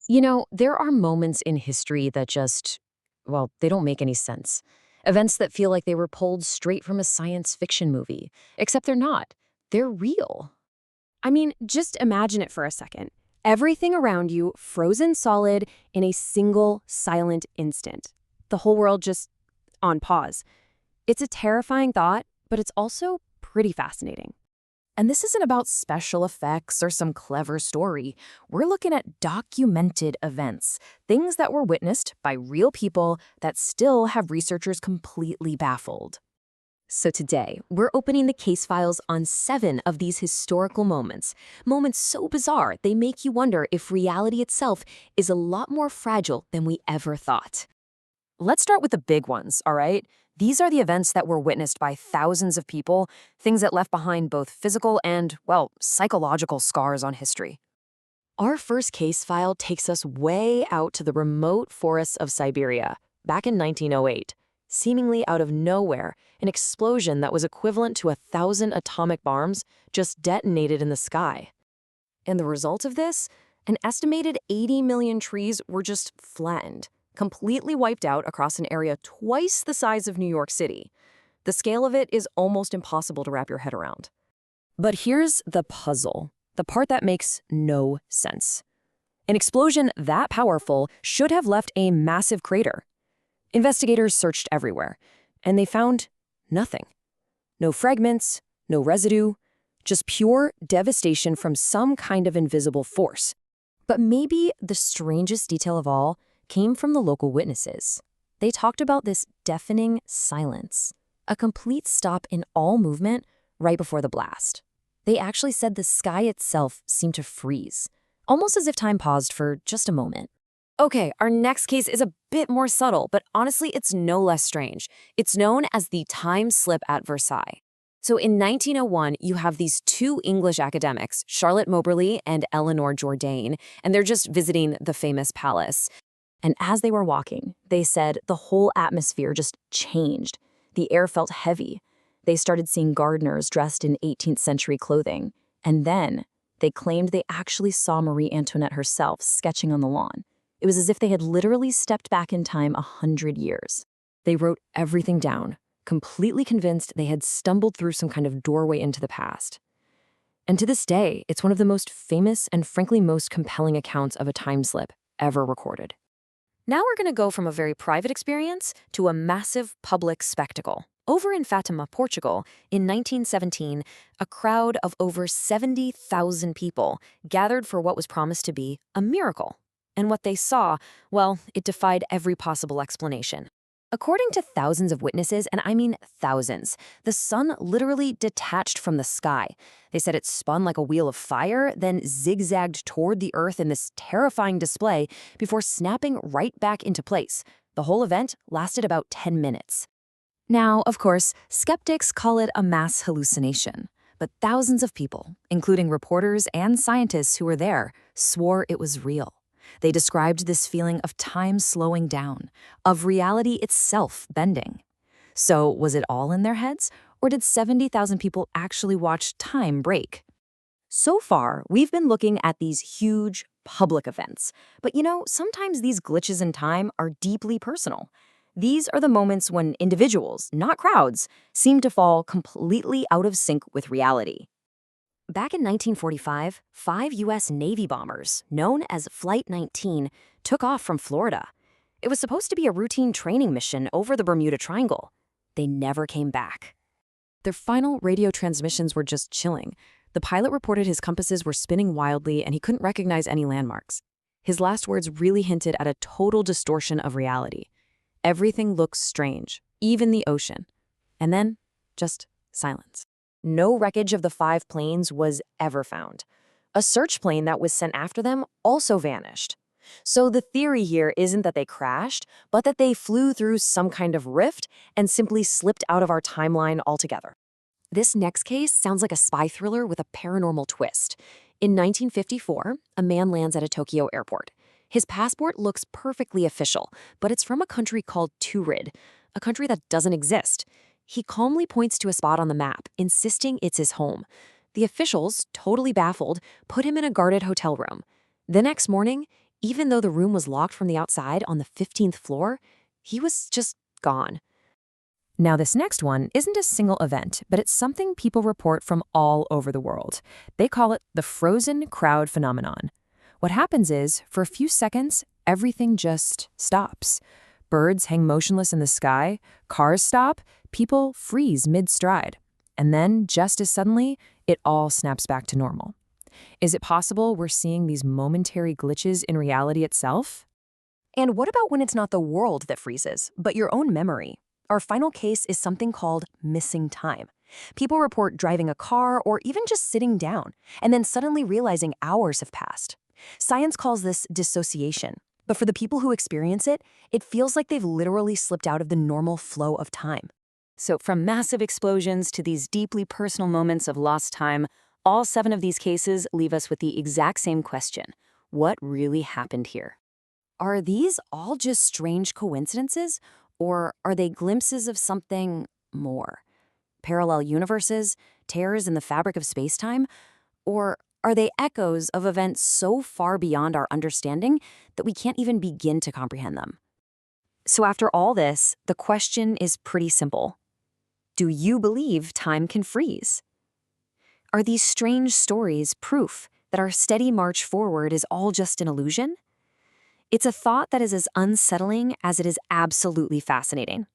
There are moments in history that well, they don't make any sense. Events that feel like they were pulled straight from a science fiction movie, except they're not. They're real. I mean, just imagine it for a second. Everything around you frozen solid in a single silent instant. The whole world just on pause. It's a terrifying thought, but it's also pretty fascinating. And this isn't about special effects or some clever story. We're looking at documented events, things that were witnessed by real people that still have researchers completely baffled. So today, we're opening the case files on 7 of these historical moments. Moments so bizarre, they make you wonder if reality itself is a lot more fragile than we ever thought. Let's start with the big ones, all right? These are the events that were witnessed by thousands of people, things that left behind both physical and, well, psychological scars on history. Our first case file takes us way out to the remote forests of Siberia, back in 1908. Seemingly out of nowhere, an explosion that was equivalent to 1,000 atomic bombs just detonated in the sky. And the result of this? An estimated 80 million trees were just flattened, completely wiped out across an area twice the size of New York City. The scale of it is almost impossible to wrap your head around. But here's the puzzle, the part that makes no sense. An explosion that powerful should have left a massive crater. Investigators searched everywhere, and they found nothing. No fragments, no residue, just pure devastation from some kind of invisible force. But maybe the strangest detail of all came from the local witnesses. They talked about this deafening silence, a complete stop in all movement right before the blast. They actually said the sky itself seemed to freeze, almost as if time paused for just a moment. Okay, our next case is a bit more subtle, but honestly, it's no less strange. It's known as the time slip at Versailles. So in 1901, you have these 2 English academics, Charlotte Moberly and Eleanor Jourdain, and they're just visiting the famous palace. And as they were walking, they said the whole atmosphere just changed. The air felt heavy. They started seeing gardeners dressed in 18th century clothing. And then they claimed they actually saw Marie Antoinette herself sketching on the lawn. It was as if they had literally stepped back in time 100 years. They wrote everything down, completely convinced they had stumbled through some kind of doorway into the past. And to this day, it's one of the most famous and frankly most compelling accounts of a time slip ever recorded. Now we're going to go from a very private experience to a massive public spectacle. Over in Fatima, Portugal, in 1917, a crowd of over 70,000 people gathered for what was promised to be a miracle. And what they saw, well, it defied every possible explanation. According to thousands of witnesses, and I mean thousands, the sun literally detached from the sky. They said it spun like a wheel of fire, then zigzagged toward the earth in this terrifying display before snapping right back into place. The whole event lasted about 10 minutes. Now, of course, skeptics call it a mass hallucination. But thousands of people, including reporters and scientists who were there, swore it was real. They described this feeling of time slowing down, of reality itself bending. So was it all in their heads, or did 70,000 people actually watch time break? So far, we've been looking at these huge public events. But sometimes these glitches in time are deeply personal. These are the moments when individuals, not crowds, seem to fall completely out of sync with reality. Back in 1945, 5 U.S. Navy bombers, known as Flight 19, took off from Florida. It was supposed to be a routine training mission over the Bermuda Triangle. They never came back. Their final radio transmissions were just chilling. The pilot reported his compasses were spinning wildly and he couldn't recognize any landmarks. His last words really hinted at a total distortion of reality. Everything looks strange, even the ocean. And then, just silence. No wreckage of the 5 planes was ever found. A search plane that was sent after them also vanished. So the theory here isn't that they crashed, but that they flew through some kind of rift and simply slipped out of our timeline altogether. This next case sounds like a spy thriller with a paranormal twist. In 1954, a man lands at a Tokyo airport. His passport looks perfectly official, but it's from a country called Turid, a country that doesn't exist. He calmly points to a spot on the map, insisting it's his home. The officials, totally baffled, put him in a guarded hotel room. The next morning, Even though the room was locked from the outside on the 15th floor, he was just gone. Now, this next one isn't a single event, but it's something people report from all over the world. They call it the frozen crowd phenomenon. What happens is, for a few seconds, everything just stops. Birds hang motionless in the sky, cars stop, people freeze mid-stride. And then, just as suddenly, it all snaps back to normal. Is it possible we're seeing these momentary glitches in reality itself? And what about when it's not the world that freezes, but your own memory? Our final case is something called missing time. People report driving a car or even just sitting down, and then suddenly realizing hours have passed. Science calls this dissociation. But for the people who experience it, it feels like they've literally slipped out of the normal flow of time. So from massive explosions to these deeply personal moments of lost time, all 7 of these cases leave us with the exact same question. What really happened here? Are these all just strange coincidences, or are they glimpses of something more? Parallel universes, tears in the fabric of space-time? Or are they echoes of events so far beyond our understanding that we can't even begin to comprehend them? So after all this, the question is pretty simple. Do you believe time can freeze? Are these strange stories proof that our steady march forward is all just an illusion? It's a thought that is as unsettling as it is absolutely fascinating.